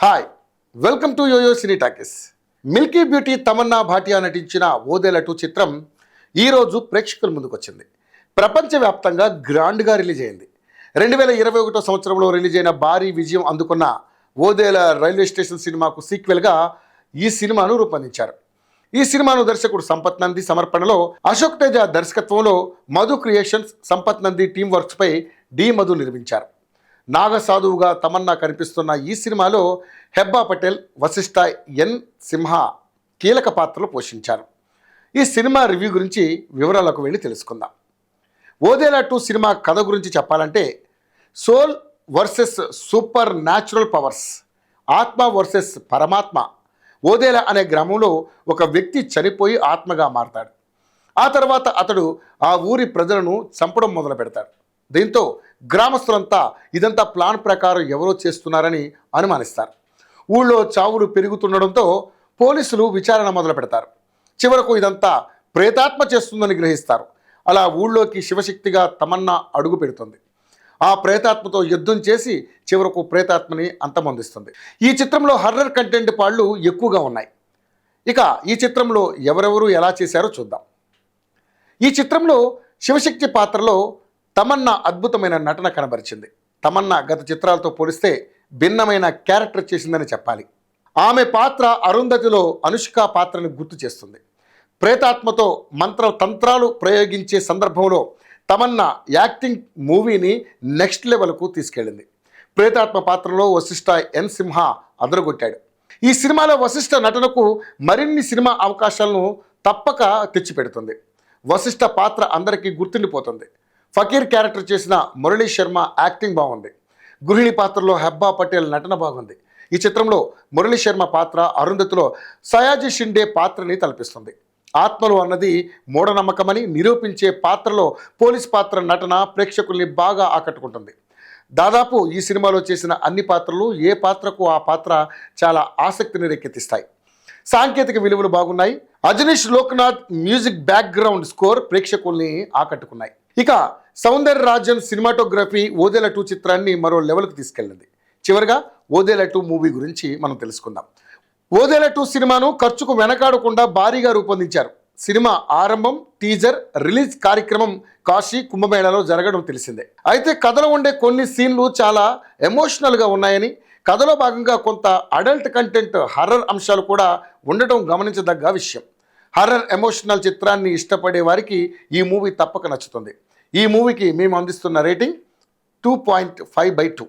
Hi, welcome to YOYO Cine Talkies. Milky beauty Tamannaah Bhatia నటించిన ఓదేల 2 చిత్రం ఈరోజు ప్రేక్షకుల ముందుకు వచ్చింది. ప్రపంచవ్యాప్తంగా గ్రాండ్గా రిలీజ్ అయింది. 2021 సంవత్సరంలో రిలీజ్ అయిన భారీ విజయం అందుకున్న ఓదేల రైల్వే స్టేషన్ సినిమాకు సీక్వెల్గా ఈ సినిమాను రూపొందించారు. ఈ సినిమాను దర్శకుడు సంపత్ నంది సమర్పణలో, అశోక్ తేజ దర్శకత్వంలో మధు క్రియేషన్స్, సంపత్ నంది టీమ్ వర్క్స్పై డి మధు నిర్మించారు. నాగసాధువుగా తమన్నా కనిపిస్తున్న ఈ సినిమాలో హెబ్బా పటేల్, వశిష్ఠ ఎన్ సింహ కీలక పాత్రలు పోషించారు. ఈ సినిమా రివ్యూ గురించి వివరాలకు వెళ్ళి తెలుసుకుందాం. ఓదేలా 2 సినిమా కథ గురించి చెప్పాలంటే, soul versus super natural powers, ఆత్మ వర్సెస్ పరమాత్మ. ఓదేలా అనే గ్రామంలో ఒక వ్యక్తి చనిపోయి ఆత్మగా మారతాడు. ఆ తర్వాత అతడు ఆ ఊరి ప్రజలను చంపడం మొదలు పెడతాడు. దీంతో గ్రామస్తులంతా ఇదంతా ప్లాన్ ప్రకారం ఎవరో చేస్తున్నారని అనుమానిస్తారు. ఊళ్ళో చావులు పెరుగుతుండడంతో పోలీసులు విచారణ మొదలు పెడతారు. చివరకు ఇదంతా ప్రేతాత్మ చేస్తుందని గ్రహిస్తారు. అలా ఊళ్ళోకి శివశక్తిగా తమన్నా అడుగు పెడుతుంది. ఆ ప్రేతాత్మతో యుద్ధం చేసి చివరకు ప్రేతాత్మని అంతమొందిస్తుంది. ఈ చిత్రంలో హర్రర్ కంటెంట్ పాళ్ళు ఎక్కువగా ఉన్నాయి. ఇక ఈ చిత్రంలో ఎవరెవరు ఎలా చేశారో చూద్దాం. ఈ చిత్రంలో శివశక్తి పాత్రలో తమన్నా అద్భుతమైన నటన కనబరిచింది. తమన్నా గత చిత్రాలతో పోలిస్తే భిన్నమైన క్యారెక్టర్ చేసిందని చెప్పాలి. ఆమె పాత్ర అరుంధతిలో అనుష్క పాత్రని గుర్తు చేస్తుంది. ప్రేతాత్మతో తంత్రాలు ప్రయోగించే సందర్భంలో తమన్నా యాక్టింగ్ మూవీని నెక్స్ట్ లెవెల్కు తీసుకెళ్ళింది. ప్రేతాత్మ పాత్రలో వశిష్ఠ ఎన్ సింహ అదరగొట్టాడు. ఈ సినిమాలో వశిష్ఠ నటనకు మరిన్ని సినిమా అవకాశాలను తప్పక తెచ్చిపెడుతుంది. వశిష్ఠ పాత్ర అందరికీ గుర్తుండిపోతుంది. ఫకీర్ క్యారెక్టర్ చేసిన మురళీ శర్మ యాక్టింగ్ బాగుంది. గృహిణి పాత్రలో హెబ్బా పటేల్ నటన బాగుంది. ఈ చిత్రంలో మురళీ శర్మ పాత్ర అరుంధతిలో సయాజీ షిండే పాత్రని తలపిస్తుంది. ఆత్మలు అన్నది మూఢనమ్మకమని నిరూపించే పాత్రలో పోలీస్ పాత్ర నటన ప్రేక్షకుల్ని బాగా ఆకట్టుకుంటుంది. దాదాపు ఈ సినిమాలో చేసిన అన్ని పాత్రలు ఏ పాత్రకు ఆ పాత్ర చాలా ఆసక్తిని రేకెత్తిస్తాయి. సాంకేతిక విలువలు బాగున్నాయి. Ajaneesh Loknath music background score ప్రేక్షకుల్ని ఆకట్టుకున్నాయి. ఇక సౌందర్య రాజన్ సినిమాటోగ్రఫీ ఓదేలా 2 చిత్రాన్ని మరో లెవెల్కి తీసుకెళ్ళింది. చివరిగా ఓదేలా 2 మూవీ గురించి మనం తెలుసుకుందాం. ఓదేలా 2 సినిమాను ఖర్చుకు వెనకాడకుండా భారీగా రూపొందించారు. సినిమా ఆరంభం, టీజర్, రిలీజ్ కార్యక్రమం కాశీ కుంభమేళాలో జరగడం తెలిసిందే. అయితే కథలో ఉండే కొన్ని సీన్లు చాలా ఎమోషనల్గా ఉన్నాయని, కథలో భాగంగా కొంత అడల్ట్ కంటెంట్, హర్రర్ అంశాలు కూడా ఉండటం గమనించదగ్గ విషయం. హర్రర్ ఎమోషనల్ చిత్రాన్ని ఇష్టపడే వారికి ఈ మూవీ తప్పక నచ్చుతుంది. ఈ మూవీకి మేము అందిస్తున్న రేటింగ్ 2.5/2.